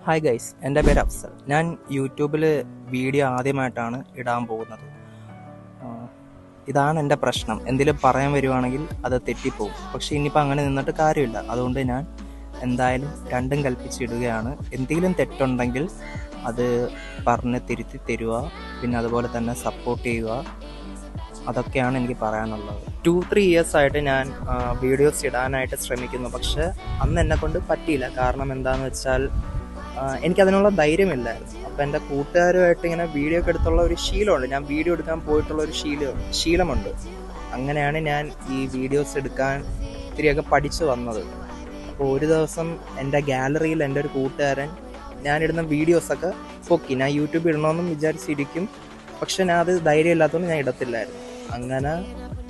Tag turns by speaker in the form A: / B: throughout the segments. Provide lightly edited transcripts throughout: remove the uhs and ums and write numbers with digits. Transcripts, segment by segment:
A: Hi guys, എൻ്റെ പേര് അഫ്സൽ. ഞാൻ യൂട്യൂബിൽ വീഡിയോ ആദ്യമായിട്ടാണ് ഇടാൻ പോകുന്നത്. ഇതാണ് എൻ്റെ പ്രശ്നം. എന്തെങ്കിലും പറയാൻ വരുവാണെങ്കിൽ അത് തെറ്റിപ്പോവും. പക്ഷേ ഇനിയിപ്പോൾ അങ്ങനെ നിന്നിട്ട് കാര്യമില്ല. അതുകൊണ്ട് ഞാൻ എന്തായാലും രണ്ടും കൽപ്പിച്ചിടുകയാണ്. എന്തെങ്കിലും തെറ്റുണ്ടെങ്കിൽ അത് പറഞ്ഞ് തിരുത്തി തരിക, പിന്നെ അതുപോലെ തന്നെ സപ്പോർട്ട് ചെയ്യുക. അതൊക്കെയാണ് എനിക്ക് പറയാനുള്ളത്. 2-3 ഇയേഴ്സ് ആയിട്ട് ഞാൻ വീഡിയോസ് ഇടാനായിട്ട് ശ്രമിക്കുന്നു. പക്ഷേ അന്ന് എന്നെക്കൊണ്ട് പറ്റിയില്ല. കാരണം എന്താണെന്ന് വെച്ചാൽ എനിക്കതിനുള്ള ധൈര്യമില്ലായിരുന്നു. അപ്പോൾ എൻ്റെ കൂട്ടുകാരുമായിട്ട് ഇങ്ങനെ വീഡിയോ ഒക്കെ എടുത്തുള്ള ഒരു ശീലമുണ്ട്. ഞാൻ വീഡിയോ എടുക്കാൻ പോയിട്ടുള്ള ഒരു ശീലമുണ്ട്. അങ്ങനെയാണ് ഞാൻ ഈ വീഡിയോസ് എടുക്കാൻ ഇത്തിരിയൊക്കെ പഠിച്ചു വന്നത്. അപ്പോൾ ഒരു ദിവസം എൻ്റെ ഗാലറിയിൽ എൻ്റെ ഒരു കൂട്ടുകാരൻ ഞാനിടുന്ന വീഡിയോസൊക്കെ പൊക്കി. ഞാൻ യൂട്യൂബിൽ ഇടണമെന്നും വിചാരിച്ചിരിക്കും, പക്ഷെ ഞാൻ അത് ധൈര്യമില്ലാത്തതുകൊണ്ട് ഞാൻ ഇടത്തില്ലായിരുന്നു. അങ്ങനെ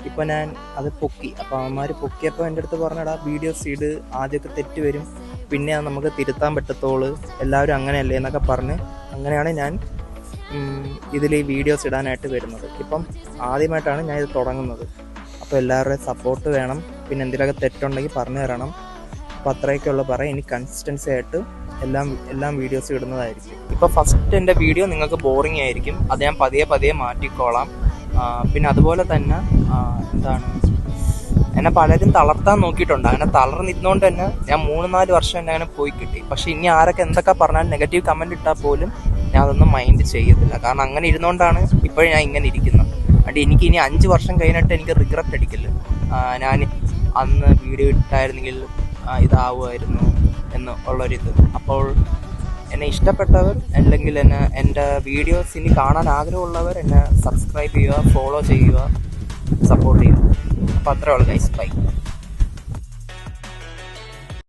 A: ഇപ്പോൾ ഞാൻ അത് പൊക്കി. അപ്പോൾ അവന്മാർ പൊക്കിയപ്പോൾ എൻ്റെ അടുത്ത് പറഞ്ഞടാ, വീഡിയോസ് ഇട്, ആദ്യമൊക്കെ തെറ്റ് വരും, പിന്നെ അത് നമുക്ക് തിരുത്താൻ പറ്റത്തുള്ളൂ, എല്ലാവരും അങ്ങനെയല്ലേ എന്നൊക്കെ പറഞ്ഞ് അങ്ങനെയാണ് ഞാൻ ഇതിൽ ഈ വീഡിയോസ് ഇടാനായിട്ട് വരുന്നത്. ഇപ്പം ആദ്യമായിട്ടാണ് ഞാൻ ഇത് തുടങ്ങുന്നത്. അപ്പോൾ എല്ലാവരുടെയും സപ്പോർട്ട് വേണം. പിന്നെ എന്തെങ്കിലുമൊക്കെ തെറ്റുണ്ടെങ്കിൽ പറഞ്ഞു തരണം. അപ്പോൾ അത്രയൊക്കെയുള്ള പറയാം. ഇനി കൺസിസ്റ്റൻസി ആയിട്ട് എല്ലാം വീഡിയോസ് ഇടുന്നതായിരിക്കും. ഇപ്പോൾ ഫസ്റ്റ് എൻ്റെ വീഡിയോ നിങ്ങൾക്ക് ബോറിംഗ് ആയിരിക്കും. അത് ഞാൻ പതിയെ മാറ്റിക്കോളാം. പിന്നെ അതുപോലെ തന്നെ എന്നെ പലരും തളർത്താൻ നോക്കിയിട്ടുണ്ട്. അങ്ങനെ തളർന്നിരുന്നോണ്ട് തന്നെ ഞാൻ 3-4 വർഷം എന്നെ അങ്ങനെ പോയി കിട്ടി. പക്ഷെ ഇനി ആരൊക്കെ എന്തൊക്കെ പറഞ്ഞാലും നെഗറ്റീവ് കമൻറ്റ് ഇട്ടാൽ പോലും ഞാൻ അതൊന്നും മൈൻഡ് ചെയ്യത്തില്ല. കാരണം അങ്ങനെ ഇരുന്നുകൊണ്ടാണ് ഇപ്പോഴും ഞാൻ ഇങ്ങനെ ഇരിക്കുന്നത്. അതുകൊണ്ട് എനിക്ക് ഇനി 5 വർഷം കഴിഞ്ഞിട്ട് എനിക്ക് റിഗ്രറ്റ് അടിക്കില്ല, ഞാൻ അന്ന് വീഡിയോ ഇട്ടായിരുന്നെങ്കിൽ ഇതാവുമായിരുന്നു എന്ന് ഉള്ളൊരിത്. അപ്പോൾ എന്നെ ഇഷ്ടപ്പെട്ടവർ അല്ലെങ്കിൽ എൻ്റെ വീഡിയോസ് ഇനി കാണാൻ ആഗ്രഹമുള്ളവർ എന്നെ സബ്സ്ക്രൈബ് ചെയ്യുക, ഫോളോ ചെയ്യുക, സപ്പോർട്ട് ചെയ്യുക. അപ്പോൾ അത്രേ ഉള്ളൂ ഗൈസ്. ബൈ.